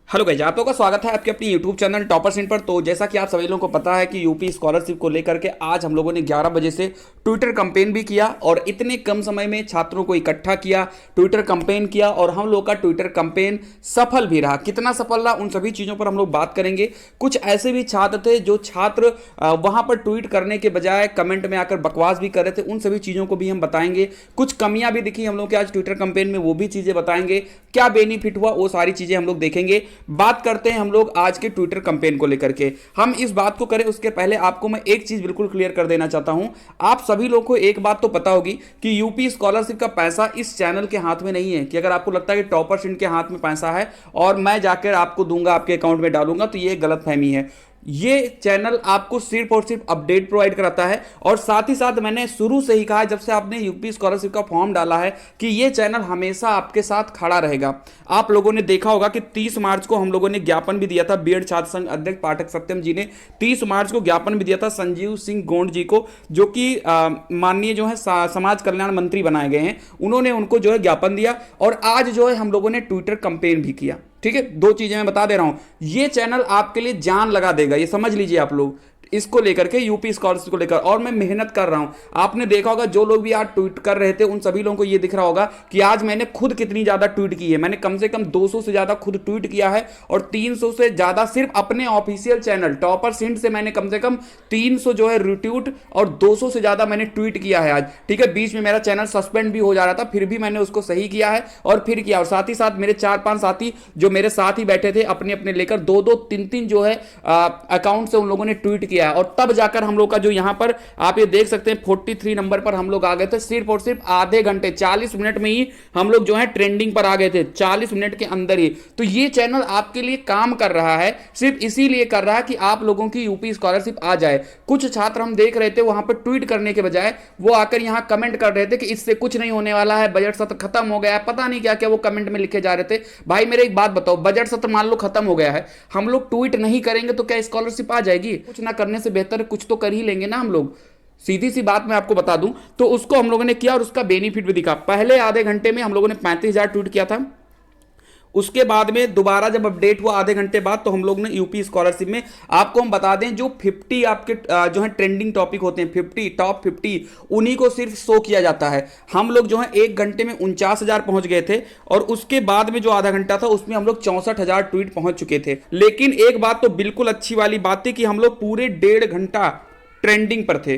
Hello guys, आप लोगों का स्वागत है आपके अपनी यूट्यूब चैनल टॉपर्स इन पर। तो जैसा कि आप सभी लोगों को पता है कि यूपी स्कॉलरशिप को लेकर के आज हम लोगों ने 11 बजे से ट्विटर कैंपेन भी किया और इतने कम समय में छात्रों को इकट्ठा किया, ट्विटर कैंपेन किया और हम लोग का ट्विटर कैंपेन सफल भी रहा। कितना सफल रहा उन सभी चीज़ों पर हम लोग बात करेंगे। कुछ ऐसे भी छात्र थे जो छात्र वहां पर ट्वीट करने के बजाय कमेंट में आकर बकवास भी कर रहे थे, उन सभी चीज़ों को भी हम बताएंगे। कुछ कमियां भी दिखी हम लोग के आज ट्विटर कैंपेन में, वो भी चीज़ें बताएंगे। क्या बेनिफिट हुआ वो सारी चीज़ें हम लोग देखेंगे। बात करते हैं हम लोग आज के ट्विटर कैंपेन को लेकर के। हम इस बात को करें उसके पहले आपको मैं एक चीज बिल्कुल क्लियर कर देना चाहता हूं। आप सभी लोग को एक बात तो पता होगी कि यूपी स्कॉलरशिप का पैसा इस चैनल के हाथ में नहीं है। कि अगर आपको लगता है कि टॉपर्स इनके हाथ में पैसा है और मैं जाकर आपको दूंगा, आपके अकाउंट में डालूंगा, तो ये गलतफहमी है। ये चैनल आपको सिर्फ और सिर्फ अपडेट प्रोवाइड कराता है और साथ ही साथ मैंने शुरू से ही कहा, जब से आपने यूपी स्कॉलरशिप का फॉर्म डाला है, कि ये चैनल हमेशा आपके साथ खड़ा रहेगा। आप लोगों ने देखा होगा कि 30 मार्च को हम लोगों ने ज्ञापन भी दिया था। बीएड छात्र संघ अध्यक्ष पाठक सत्यम जी ने 30 मार्च को ज्ञापन भी दिया था संजीव सिंह गोंड जी को, जो कि माननीय जो है समाज कल्याण मंत्री बनाए गए हैं। उन्होंने उनको जो है ज्ञापन दिया और आज जो है हम लोगों ने ट्विटर कैंपेन भी किया। ठीक है, दो चीजें मैं बता दे रहा हूं। ये चैनल आपके लिए जान लगा देगा, ये समझ लीजिए आप लोग, इसको लेकर के, यूपी स्कॉलरशिप को लेकर। और मैं मेहनत कर रहा हूं। आपने देखा होगा जो लोग भी आज ट्वीट कर रहे थे उन सभी लोगों को ये दिख रहा होगा कि आज मैंने खुद कितनी ज्यादा ट्वीट की है। मैंने कम से कम 200 से ज्यादा खुद ट्वीट किया है और 300 से ज्यादा सिर्फ अपने ऑफिशियल चैनल टॉपर्स हिंट से मैंने कम से कम 300 जो है रिट्वीट और 200 से ज्यादा मैंने ट्वीट किया है आज। ठीक है, बीच में मेरा चैनल सस्पेंड भी हो जा रहा था, फिर भी मैंने उसको सही किया है और फिर किया। और साथ ही साथ मेरे 4-5 साथी जो मेरे साथ ही बैठे थे अपने अपने लेकर 2-2, 3-3 जो है अकाउंट से उन लोगों ने ट्वीट किया है। और तब जाकर हम लोग का जो यहां पर आप ये देख सकते हैं 43 नंबर पर हम लोग आ गए थे। सिर्फ और सिर्फ आधे घंटे 40 मिनट में ही हम लोग जो है ट्रेंडिंग पर आ गए थे, 40 मिनट के अंदर ही। तो ये चैनल आपके लिए काम कर रहा है, सिर्फ इसीलिए कर रहा है कि आप लोगों की यूपी स्कॉलरशिप आ जाए। कुछ छात्र हम देख रहे थे वहां पर ट्वीट करने के बजाय वो आकर यहां कमेंट कर रहे थे कि इससे कुछ नहीं होने वाला है, बजट सत्र खत्म हो गया है, पता नहीं क्या क्या वो कमेंट में लिखे जा रहे थे। भाई मेरे एक बात बताओ, बजट सत्र मान लो खत्म हो गया है, हम लोग ट्वीट नहीं करेंगे तो क्या स्कॉलरशिप आ जाएगी? कुछ ना करने से बेहतर कुछ तो कर ही लेंगे ना हम लोग। सीधी सी बात मैं आपको बता दूं तो उसको हम लोगों ने किया और उसका बेनिफिट भी दिखा। पहले आधे घंटे में हम लोगों ने 35,000 ट्वीट किया था। उसके बाद में दोबारा जब अपडेट हुआ आधे घंटे बाद, तो हम लोग ने यूपी स्कॉलरशिप में, आपको हम बता दें, जो 50 आपके जो है ट्रेंडिंग टॉपिक होते हैं, 50 टॉप 50, उन्हीं को सिर्फ शो किया जाता है। हम लोग जो है 1 घंटे में 49,000 पहुंच गए थे और उसके बाद में जो आधा घंटा था उसमें हम लोग 64,000 ट्वीट पहुंच चुके थे। लेकिन एक बात तो बिल्कुल अच्छी वाली बात थी कि हम लोग पूरे 1.5 घंटा ट्रेंडिंग पर थे।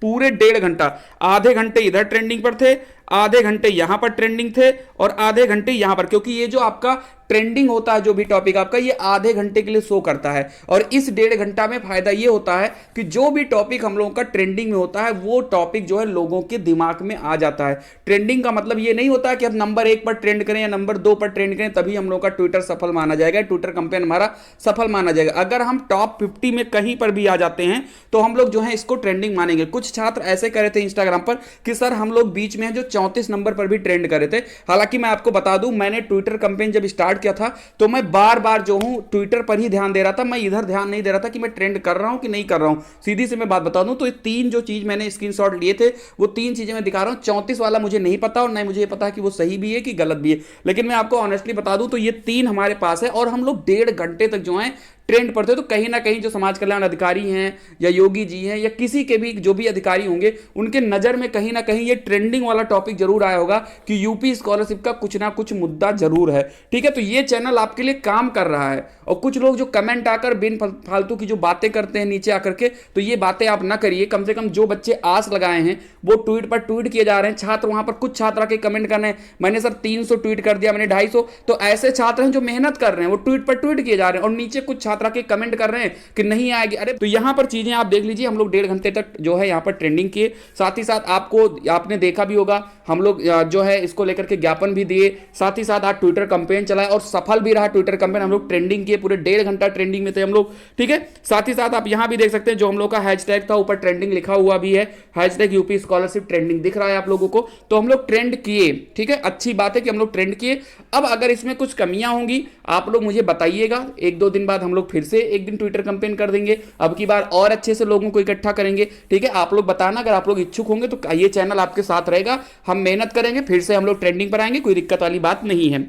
पूरे 1.5 घंटा, आधे घंटे इधर ट्रेंडिंग पर थे, आधे घंटे यहां पर ट्रेंडिंग थे और आधे घंटे यहां पर, क्योंकि ये जो आपका ट्रेंडिंग होता है जो भी टॉपिक आपका, ये आधे घंटे के लिए शो करता है। और इस 1.5 घंटा में फायदा ये होता है कि जो भी टॉपिक हम लोगों का ट्रेंडिंग में होता है वो टॉपिक जो है लोगों के दिमाग में आ जाता है। ट्रेंडिंग का मतलब ये नहीं होता है कि हम नंबर 1 पर ट्रेंड करें या नंबर 2 पर ट्रेंड करें तभी हम लोग का ट्विटर सफल माना जाएगा, ट्विटर कैंपेन हमारा सफल माना जाएगा। अगर हम टॉप 50 में कहीं पर भी आ जाते हैं तो हम लोग जो है इसको ट्रेंडिंग मानेंगे। कुछ छात्र ऐसे करे थे इंस्टाग्राम पर कि सर हम लोग बीच में जो 34 नंबर पर भी ट्रेंड करे थे। हालांकि मैं आपको बता दूं, मैंने ट्विटर कैंपेन जब स्टार्ट किया था तो मैं बार बार जो हूं ट्विटर पर ही ध्यान दे रहा था, मैं इधर ध्यान नहीं दे रहा था कि मैं ट्रेंड कर रहा हूं कि नहीं कर रहा हूं। सीधी से मैं बात बता दूं तो ये 3 जो चीज मैंने स्क्रीनशॉट लिए थे वो 3 चीजें मैं दिखा रहा हूं। 34 वाला मुझे नहीं पता और नहीं मुझे पता है कि वो सही भी है कि गलत भी है, लेकिन मैं आपको ऑनेस्टली बता दूं तो ये 3 हमारे पास है और हम लोग 1.5 घंटे तक जो है ट्रेंड पर थे। तो कहीं ना कहीं जो समाज कल्याण अधिकारी हैं या योगी जी हैं या किसी के भी जो भी अधिकारी होंगे उनके नजर में कहीं ना कहीं ये ट्रेंडिंग वाला टॉपिक जरूर आया होगा कि यूपी स्कॉलरशिप का कुछ ना कुछ मुद्दा जरूर है। ठीक है, तो ये चैनल आपके लिए काम कर रहा है। और कुछ लोग जो कमेंट आकर बिन फालतू की जो बातें करते हैं नीचे आकर के, तो ये बातें आप ना करिए। कम से कम जो बच्चे आस लगाए हैं वो ट्वीट पर ट्वीट किए जा रहे हैं। छात्र वहां पर कुछ छात्र के कमेंट कर रहे हैं, मैंने सर 300 ट्वीट कर दिया, मैंने 250। तो ऐसे छात्र हैं जो मेहनत कर रहे हैं, वो ट्वीट पर ट्वीट किए जा रहे हैं और नीचे कुछ छात्र के कमेंट कर रहे हैं कि नहीं आएगी। अरे तो यहां पर चीजें आप देख लीजिए, हम लोग 1.5 घंटे तक जो है यहां पर ट्रेंडिंग किए। साथ ही साथ आपने देखा भी होगा हम लोग जो है इसको लेकर के ज्ञापन भी दिए। साथ ही साथ आज ट्विटर कैंपेन चलाए और सफल भी रहा ट्विटर कैंपेन। हम लोग ट्रेंडिंग किए, पूरे 1.5 घंटा ट्रेंडिंग में थे हम लोग। ठीक है, साथ ही साथ आप यहां भी देख सकते हैं जो हम लोग का हैशटैग था, ऊपर ट्रेंडिंग लिखा हुआ भी है, हैशटैग यूपी स्कॉलरशिप ट्रेंडिंग दिख रहा है आप लोगों को। तो हम लोग ट्रेंड किए। ठीक है, अच्छी बात है कि हम लोग ट्रेंड किए। अब अगर इसमें कुछ कमियां होंगी आप लोग मुझे बताइएगा, 1-2 दिन बाद हम लोग फिर से एक दिन ट्विटर कैंपेन कर देंगे। अब की बार और अच्छे से लोगों को इकट्ठा करेंगे। ठीक है, आप लोग बताना, अगर आप लोग इच्छुक होंगे तो ये चैनल आपके साथ रहेगा। हम मेहनत करेंगे, फिर से हम लोग ट्रेंडिंग पर आएंगे, कोई दिक्कत वाली बात नहीं है।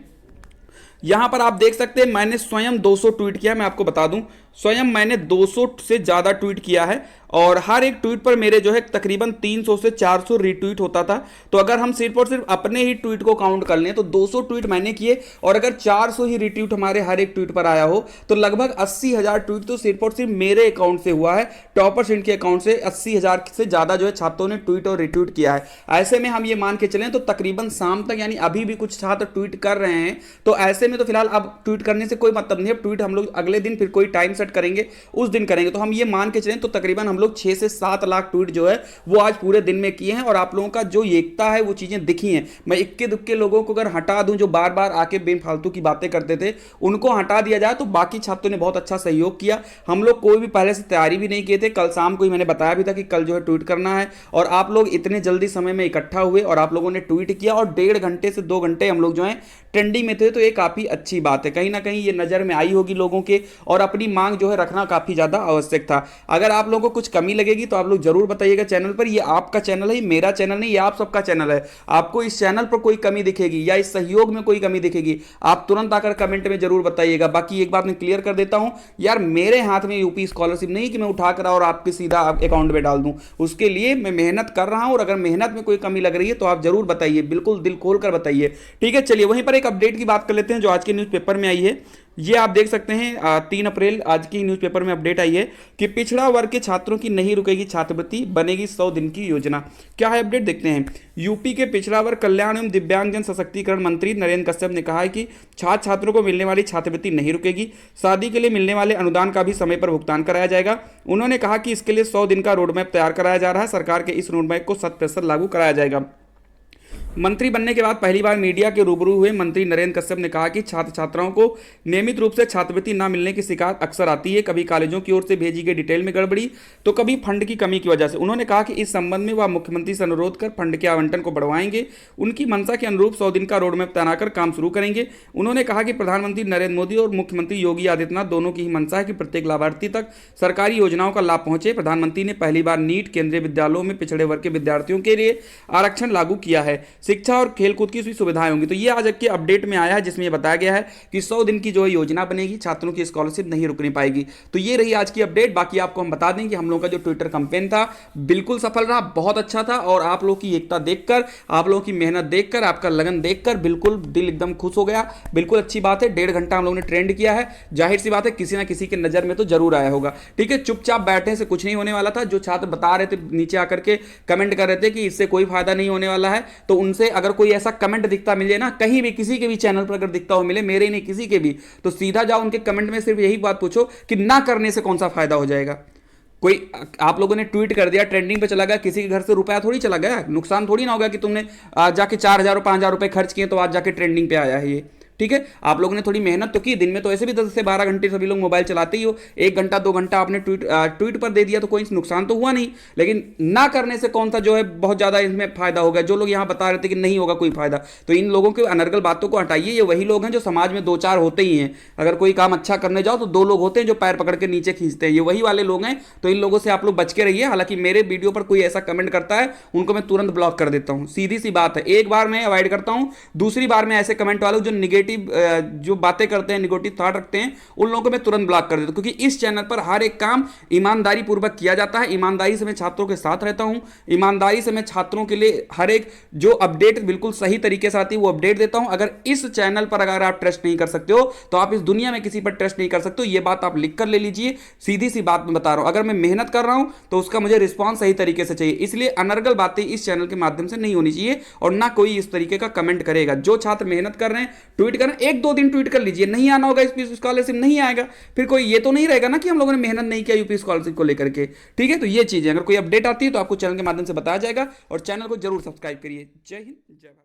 यहां पर आप देख सकते हैं मैंने स्वयं 200 ट्वीट किया, मैं आपको बता दूं स्वयं मैंने 200 से ज्यादा ट्वीट किया है और हर एक ट्वीट पर मेरे जो है तकरीबन 300 से 400 रीट्वीट होता था। तो अगर हम सिर्फ और सिर्फ अपने ही ट्वीट को काउंट कर लें तो 200 ट्वीट मैंने किए और अगर 400 ही रीट्वीट हमारे हर एक ट्वीट पर आया हो तो लगभग 80,000 ट्वीट तो सिर्फ और सिर्फ मेरे अकाउंट से हुआ है। टॉपर्स के अकाउंट से 80,000 से ज्यादा जो है छात्रों ने ट्वीट और रिट्वीट किया है। ऐसे में हम ये मान के चलें तो तकरीबन शाम तक, यानी अभी भी कुछ छात्र ट्वीट कर रहे हैं, तो ऐसे में तो फिलहाल अब ट्वीट करने से कोई मतलब नहीं है। ट्वीट हम लोग अगले दिन फिर कोई टाइम सेट करेंगे उस दिन करेंगे। तो हम ये मान के चलें तो तकरीबन हम लोग 6 से 7 लाख ट्वीट जो है वो आज पूरे दिन में किए हैं और आप लोगों का जो एकता है वो चीजें दिखी हैं। मैं इक्के दुक्के लोगों को अगर हटा दूं जो बार बार आके बेफालतू की बातें करते थे, उनको हटा दिया जाए तो बाकी छात्रों ने बहुत अच्छा सहयोग किया। हम लोग कोई भी पहले से तैयारी भी नहीं किए थे। कल शाम को ही मैंने बताया भी था कि कल जो है ट्वीट करना है और आप लोग इतने जल्दी समय में इकट्ठा हुए और आप लोगों ने ट्वीट किया और 1.5 घंटे से 2 घंटे हम लोग जो है ट्रेंडिंग में थे। तो ये काफी अच्छी बात है, कहीं ना कहीं ये नजर में आई होगी लोगों के और अपनी मांग जो है रखना काफी ज्यादा आवश्यक था। अगर आप लोगों को कुछ कमी लगेगी तो आप लोग जरूर बताइएगा चैनल पर। ये आपका चैनल है, मेरा चैनल नहीं, ये आप सबका चैनल है। आपको इस चैनल पर कोई कमी दिखेगी या इस सहयोग में कोई कमी दिखेगी आप तुरंत आकर कमेंट में जरूर बताइएगा। बाकी एक बात मैं क्लियर कर देता हूं यार, मेरे हाथ में यूपी स्कॉलरशिप नहीं कि मैं उठाकर और आपके सीधा अकाउंट में डाल दूं। उसके लिए मैं मेहनत कर रहा हूं और अगर मेहनत में कोई कमी लग रही है तो आप जरूर बताइए, बिल्कुल दिल खोल कर बताइए। ठीक है, चलिए वहीं पर एक अपडेट की बात कर लेते हैं जो आज के न्यूज़पेपर में आई है। ये आप देख सकते हैं 3 अप्रैल आज की न्यूज़पेपर में अपडेट आई है कि पिछड़ा वर्ग के छात्रों की नहीं रुकेगी छात्रवृत्ति, बनेगी 100 दिन की योजना। क्या है अपडेट देखते हैं। यूपी के पिछड़ा वर्ग कल्याण एवं दिव्यांगजन सशक्तिकरण मंत्री नरेंद्र कश्यप ने कहा है कि छात्र छात्रों को मिलने वाली छात्रवृत्ति नहीं रुकेगी, शादी के लिए मिलने वाले अनुदान का भी समय पर भुगतान कराया जाएगा। उन्होंने कहा कि इसके लिए 100 दिन का रोडमैप तैयार कराया जा रहा है। सरकार के इस रोडमैप को 100% लागू कराया जाएगा। मंत्री बनने के बाद पहली बार मीडिया के रूबरू हुए मंत्री नरेंद्र कश्यप ने कहा कि छात्र छात्राओं को नियमित रूप से छात्रवृत्ति न मिलने की शिकायत अक्सर आती है, कभी कॉलेजों की ओर से भेजी गई डिटेल में गड़बड़ी तो कभी फंड की कमी की वजह से। उन्होंने कहा कि इस संबंध में वह मुख्यमंत्री से अनुरोध कर फंड के आवंटन को बढ़वाएंगे। उनकी मंशा के अनुरूप 100 दिन का रोडमैप तैयार कर काम शुरू करेंगे। उन्होंने कहा कि प्रधानमंत्री नरेंद्र मोदी और मुख्यमंत्री योगी आदित्यनाथ दोनों की ही मंशा है कि प्रत्येक लाभार्थी तक सरकारी योजनाओं का लाभ पहुंचे। प्रधानमंत्री ने पहली बार नीट केंद्रीय विद्यालयों में पिछड़े वर्ग के विद्यार्थियों के लिए आरक्षण लागू किया है। शिक्षा और खेलकूद की सुविधाएं होंगी। तो ये आज के अपडेट में आया है जिसमें बताया गया है कि 100 दिन की जो योजना बनेगी, छात्रों की स्कॉलरशिप नहीं रुकनी पाएगी। तो ये रही आज की अपडेट। बाकी आपको हम बता दें कि हम लोगों का जो ट्विटर कैंपेन था बिल्कुल सफल रहा, बहुत अच्छा था और आप लोगों की एकता देखकर, आप लोगों की मेहनत देखकर, आपका लगन देखकर बिल्कुल दिल एकदम खुश हो गया। बिल्कुल अच्छी बात है। 1.5 घंटा हम लोगों ने ट्रेंड किया है, जाहिर सी बात है किसी ना किसी के नजर में तो जरूर आया होगा। ठीक है, चुपचाप बैठने से कुछ नहीं होने वाला था। जो छात्र बता रहे थे नीचे आकर के कमेंट कर रहे थे कि इससे कोई फायदा नहीं होने वाला है, तो उनसे अगर कोई ऐसा कमेंट दिखता मिले ना, कहीं भी किसी के भी चैनल पर अगर दिखता हो मिले, मेरे नहीं किसी के भी, तो सीधा जाओ उनके कमेंट में सिर्फ यही बात पूछो कि ना करने से कौन सा फायदा हो जाएगा। कोई आप लोगों ने ट्वीट कर दिया, ट्रेंडिंग पे चला गया, किसी के घर से रुपया थोड़ी चला गया, नुकसान थोड़ी ना होगा कि तुमने जाके 4,000 5,000 रुपए खर्च किए तो आज जाके ट्रेंडिंग पे आया है ये। ठीक है, आप लोगों ने थोड़ी मेहनत तो की, दिन में तो ऐसे भी 10 से 12 घंटे सभी लोग मोबाइल चलाते ही हो, 1 घंटा 2 घंटा आपने ट्वीट पर दे दिया तो कोई नुकसान तो हुआ नहीं। लेकिन ना करने से कौन सा जो है बहुत ज्यादा इसमें फायदा होगा। जो लोग यहाँ बता रहे थे कि नहीं होगा कोई फायदा, तो इन लोगों के अनर्गल बातों को हटाइए। ये वही लोग हैं जो समाज में 2-4 होते ही हैं। अगर कोई काम अच्छा करने जाओ तो 2 लोग होते हैं जो पैर पकड़ के नीचे खींचते हैं, ये वही वाले लोग हैं। तो इन लोगों से आप लोग बच के रहिए। हालांकि मेरे वीडियो पर कोई ऐसा कमेंट करता है उनको मैं तुरंत ब्लॉक कर देता हूं, सीधी सी बात है। एक बार मैं अवॉइड करता हूं, दूसरी बार मैं ऐसे कमेंट वालों जो निगेटिव जो बातें करते हैं, निगेटिव थॉट रखते हैं, उन लोगों को मैं तुरंत ब्लॉक कर देता हूं। क्योंकि इस चैनल पर हर एक काम ईमानदारी पूर्वक किया जाता है। ईमानदारी से मैं छात्रों के साथ रहता हूं, ईमानदारी से मैं छात्रों के लिए हर एक जो अपडेट बिल्कुल सही तरीके से आती है वो अपडेट देता हूं। अगर इस चैनल पर अगर आप ट्रस्ट नहीं कर सकते हो तो आप इस दुनिया में किसी पर ट्रस्ट नहीं कर सकते हो। ये बात आप लिख कर ले लीजिए, सीधी सी बात मैं बता रहा हूं। अगर मैं मेहनत कर रहा हूं तो उसका मुझे रिस्पॉन्स सही तरीके से चाहिए। इसलिए अनर्गल बातें इस चैनल के माध्यम से नहीं होनी चाहिए और ना कोई इस तरीके का कमेंट करेगा। जो छात्र मेहनत कर रहे हैं, ट्वीट कर रहे हैं, 1-2 दिन ट्वीट कर लीजिए, नहीं आना होगा इस स्कॉलरशिप नहीं आएगा, फिर कोई ये तो नहीं रहेगा ना कि हम लोगों ने मेहनत नहीं किया यूपी स्कॉलरशिप को लेकर के। ठीक है, तो ये चीजें अगर कोई अपडेट आती है तो आपको चैनल के माध्यम से बताया जाएगा और चैनल को जरूर सब्सक्राइब करिए। जय हिंद, जय भारत।